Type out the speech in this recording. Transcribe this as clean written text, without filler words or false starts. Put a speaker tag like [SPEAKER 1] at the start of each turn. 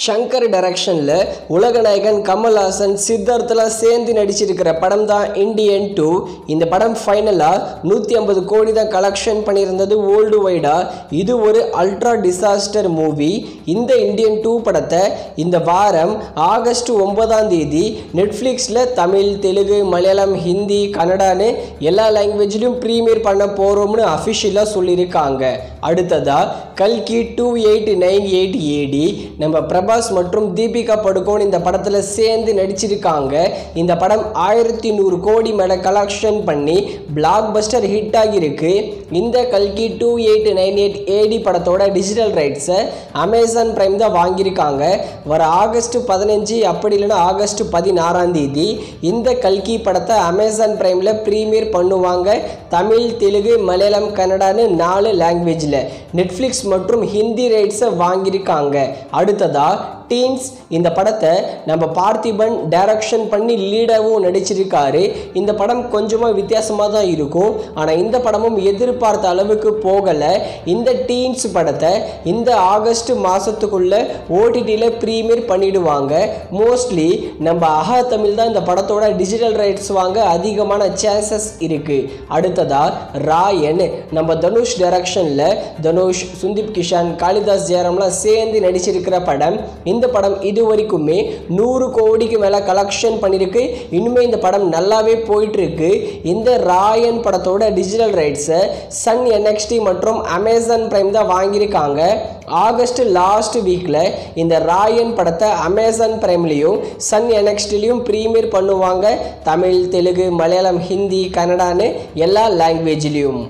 [SPEAKER 1] ஷங்கர் டைரக்ஷனில் உலகநாயகன் கமல்ஹாசன் சித்தார்த்தெலாம் சேர்ந்து நடிச்சிருக்கிற படம் தான் இண்டியன் 2. இந்த படம் ஃபைனலாக 150 கோடி தான் கலெக்ஷன் பண்ணியிருந்தது வேர்ல்டு வைடாக. இது ஒரு அல்ட்ரா டிசாஸ்டர் மூவி. இந்த இண்டியன் 2 படத்தை இந்த வாரம் ஆகஸ்ட் 9ஆம் தேதி நெட்ஃப்ளிக்ஸில் தமிழ், தெலுங்கு, மலையாளம், ஹிந்தி, கன்னடான்னு எல்லா லாங்குவேஜ்லையும் ப்ரீமியர் பண்ண போகிறோம்னு அஃபிஷியலாக சொல்லியிருக்காங்க. அடுத்ததாக கல்கி 2898 AD நம்ம பிரபாஸ் மற்றும் தீபிகா படுகோன் இந்த படத்தில் சேர்ந்து நடிச்சிருக்காங்க. இந்த படம் 1100 கோடி மேலே கலெக்ஷன் பண்ணி பிளாக் பஸ்டர் ஹிட் ஆகியிருக்கு. இந்த கல்கி 2898 AD படத்தோட டிஜிட்டல் ரைட்ஸை அமேசான் பிரைம் தான் வாங்கியிருக்காங்க. வர ஆகஸ்ட் 15 அப்படி இல்லைன்னா ஆகஸ்ட் 16ஆம் தேதி இந்த கல்கி படத்தை அமேசான் பிரைமில் ப்ரீமியர் பண்ணுவாங்க. தமிழ், தெலுங்கு, மலையாளம், கன்னடான்னு 4 லாங்குவேஜில். நெட்ஃப்ளிக்ஸ் மற்றும் ஹிந்தி ரைட்ஸை வாங்கியிருக்காங்க. அடுத்ததா டீன்ஸ் இந்த படத்தை நம்ம பார்த்திபன் டைரக்ஷன் பண்ணி லீடாகவும் நடிச்சிருக்காரு. இந்த படம் கொஞ்சமாக வித்தியாசமாக தான் இருக்கும். ஆனால் இந்த படமும் எதிர்பார்த்த அளவுக்கு போகலை. இந்த டீன்ஸ் படத்தை இந்த ஆகஸ்ட் மாதத்துக்குள்ளே ஓடிடியில் ப்ரீமியர் பண்ணிடுவாங்க. மோஸ்ட்லி நம்ம அஹா தமிழ் தான் இந்த படத்தோட டிஜிட்டல் ரைட்ஸ் வாங்க அதிகமான சான்சஸ் இருக்குது. அடுத்ததாக ராயன் நம்ம தனுஷ் டைரக்ஷனில் தனுஷ், சுந்தீப் கிஷான், காளிதாஸ் ஜெயராம்லாம் சேர்ந்து நடிச்சிருக்கிற படம். இந்த படம் இது வரைக்குமே 100 கோடிக்கு மேலே கலெக்ஷன் பண்ணியிருக்கு. இனிமே இந்த படம் நல்லாவே போயிட்டுருக்கு. இந்த ராயன் படத்தோட டிஜிட்டல் ரைட்ஸை சன் NXT மற்றும் அமேசான் பிரைம் தான் வாங்கியிருக்காங்க. ஆகஸ்ட் லாஸ்ட் வீக்கில் இந்த ராயன் படத்தை அமேசான் பிரைம்லேயும் சன் NXTலையும் ப்ரீமியர் பண்ணுவாங்க. தமிழ், தெலுங்கு, மலையாளம், ஹிந்தி, கன்னடான்னு எல்லா லாங்குவேஜ்லேயும்.